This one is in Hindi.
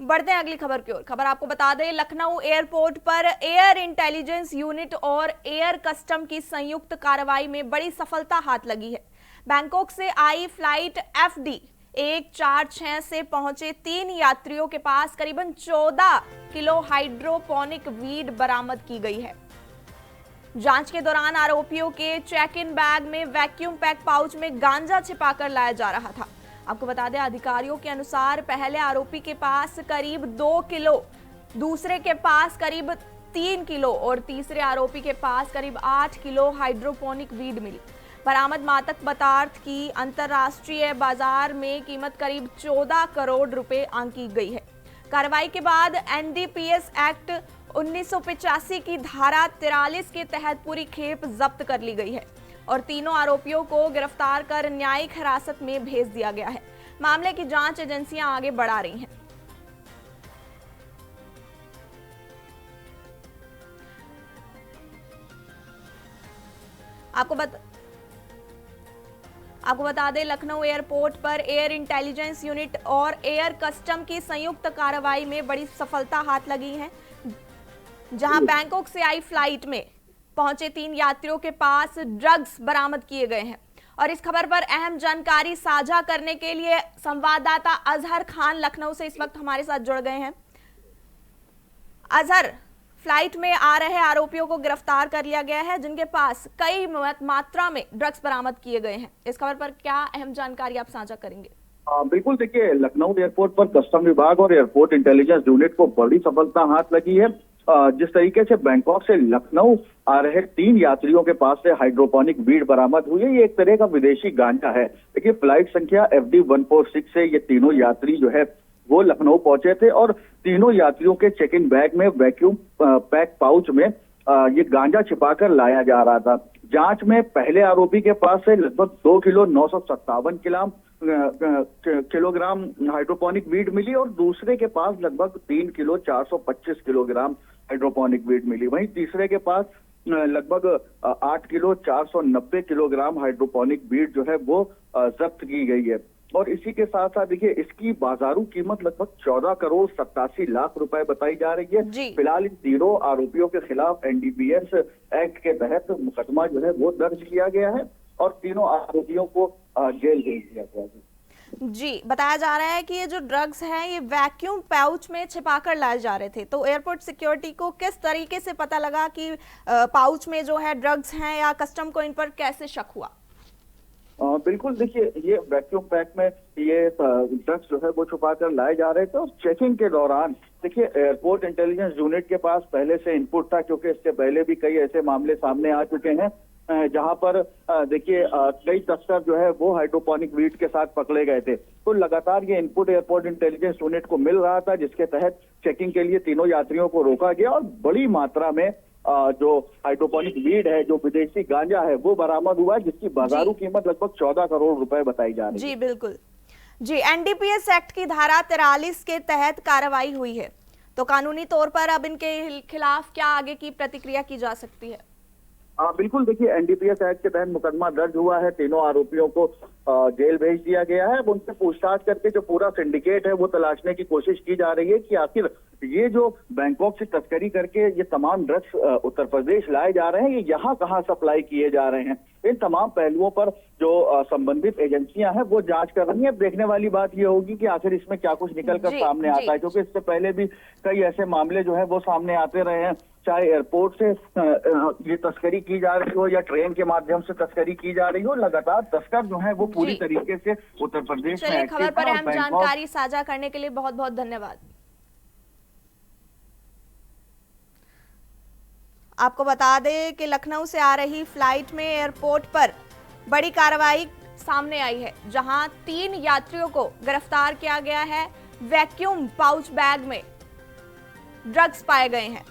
बढ़ते हैं अगली खबर की ओर। खबर आपको बता दें, लखनऊ एयरपोर्ट पर एयर इंटेलिजेंस यूनिट और एयर कस्टम की संयुक्त कार्रवाई में बड़ी सफलता हाथ लगी है। बैंकॉक से आई फ्लाइट FD 146 से पहुंचे 3 यात्रियों के पास करीबन 14 किलो हाइड्रोपोनिक वीड बरामद की गई है। जांच के दौरान आरोपियों के चेक इन बैग में वैक्यूम पैक पाउच में गांजा छिपाकर लाया जा रहा था। आपको बता दें, अधिकारियों के अनुसार पहले आरोपी के पास करीब 2 किलो, दूसरे के पास करीब 3 किलो और तीसरे आरोपी के पास करीब 8 किलो हाइड्रोपोनिक वीड मिली। बरामद मादक पदार्थ की अंतर्राष्ट्रीय बाजार में कीमत करीब 14 करोड़ रुपए आंकी गई है। कार्रवाई के बाद NDPS एक्ट 1985 की धारा 43 के तहत पूरी खेप जब्त कर ली गई है और तीनों आरोपियों को गिरफ्तार कर न्यायिक हिरासत में भेज दिया गया है। मामले की जांच एजेंसियां आगे बढ़ा रही हैं। आपको बता दें, लखनऊ एयरपोर्ट पर एयर इंटेलिजेंस यूनिट और एयर कस्टम की संयुक्त कार्रवाई में बड़ी सफलता हाथ लगी है, जहां बैंकॉक से आई फ्लाइट में पहुंचे 3 यात्रियों के पास ड्रग्स बरामद किए गए हैं। और इस खबर पर अहम जानकारी साझा करने के लिए संवाददाता अजहर खान लखनऊ से इस वक्त हमारे साथ जुड़ गए हैं। अजहर, फ्लाइट में आ रहे आरोपियों को गिरफ्तार कर लिया गया है, जिनके पास कई मात्रा में ड्रग्स बरामद किए गए हैं। इस खबर पर क्या अहम जानकारी आप साझा करेंगे? बिल्कुल, देखिए, लखनऊ एयरपोर्ट पर कस्टम विभाग और एयरपोर्ट इंटेलिजेंस यूनिट को बड़ी सफलता हाथ लगी है। जिस तरीके से बैंकॉक से लखनऊ आ रहे 3 यात्रियों के पास से हाइड्रोपोनिक वीड बरामद हुई है, ये एक तरह का विदेशी गांजा है। देखिए, फ्लाइट संख्या FD 146 से ये तीनों यात्री जो है वो लखनऊ पहुंचे थे और तीनों यात्रियों के चेक इन बैग में वैक्यूम पैक पाउच में ये गांजा छिपाकर लाया जा रहा था। जांच में पहले आरोपी के पास से लगभग 2 किलो 957 किलोग्राम हाइड्रोपोनिक वीड मिली और दूसरे के पास लगभग 3 किलो 425 किलोग्राम हाइड्रोपोनिक वीड मिली। वहीं तीसरे के पास लगभग 8 किलो 490 किलोग्राम हाइड्रोपोनिक वीड जो है वो जब्त की गई है। और इसी के साथ साथ देखिए, इसकी बाजारू कीमत लगभग 14 करोड़ 87 लाख रुपए बताई जा रही है। फिलहाल इन तीनों आरोपियों के खिलाफ NDPS एक्ट के तहत मुकदमा जो है वो दर्ज किया गया है और तीनों आरोपियों को जेल भेज दिया गया है। जी, बताया जा रहा है कि ये जो ड्रग्स हैं ये वैक्यूम पाउच में छिपाकर लाए जा रहे थे। तो एयरपोर्ट सिक्योरिटी को किस तरीके से पता लगा कि पाउच में जो है ड्रग्स हैं, या कस्टम को इन पर कैसे शक हुआ? बिल्कुल, देखिए, ये वैक्यूम पैक में ये ड्रग्स जो है वो छुपा कर लाए जा रहे थे और चेकिंग के दौरान देखिए एयरपोर्ट इंटेलिजेंस यूनिट के पास पहले से इनपुट था, क्योंकि इससे पहले भी कई ऐसे मामले सामने आ चुके हैं जहां पर देखिए कई तस्कर जो है वो हाइड्रोपोनिक वीड के साथ पकड़े गए थे। तो लगातार ये इनपुट एयरपोर्ट इंटेलिजेंस यूनिट को मिल रहा था, जिसके तहत चेकिंग के लिए तीनों यात्रियों को रोका गया और बड़ी मात्रा में जो हाइड्रोपोनिक वीड है, जो विदेशी गांजा है, वो बरामद हुआ है, जिसकी बाजारू कीमत लगभग 14 करोड़ रुपए बताई जा रही है। जी बिल्कुल जी, NDPS एक्ट की धारा 43 के तहत कार्रवाई हुई है, तो कानूनी तौर पर अब इनके खिलाफ क्या आगे की प्रतिक्रिया की जा सकती है? बिल्कुल, देखिए, NDPS एक्ट के तहत मुकदमा दर्ज हुआ है। तीनों आरोपियों को जेल भेज दिया गया है। उनसे पूछताछ करके जो पूरा सिंडिकेट है वो तलाशने की कोशिश की जा रही है कि आखिर ये जो बैंकॉक से तस्करी करके ये तमाम ड्रग्स उत्तर प्रदेश लाए जा रहे हैं, ये यहाँ कहाँ सप्लाई किए जा रहे हैं। इन तमाम पहलुओं पर जो संबंधित एजेंसियां हैं वो जांच कर रही हैं। देखने वाली बात ये होगी कि आखिर इसमें क्या कुछ निकल कर सामने आता है, क्योंकि इससे पहले भी कई ऐसे मामले जो है वो सामने आते रहे हैं, चाहे एयरपोर्ट से ये तस्करी की जा रही हो या ट्रेन के माध्यम से तस्करी की जा रही हो। लगातार तस्कर जो है वो पूरी तरीके से उत्तर प्रदेश में। खबर पर अहम जानकारी साझा करने के लिए बहुत बहुत धन्यवाद। आपको बता दें कि लखनऊ से आ रही फ्लाइट में एयरपोर्ट पर बड़ी कार्रवाई सामने आई है, जहां 3 यात्रियों को गिरफ्तार किया गया है। वैक्यूम पाउच बैग में ड्रग्स पाए गए हैं।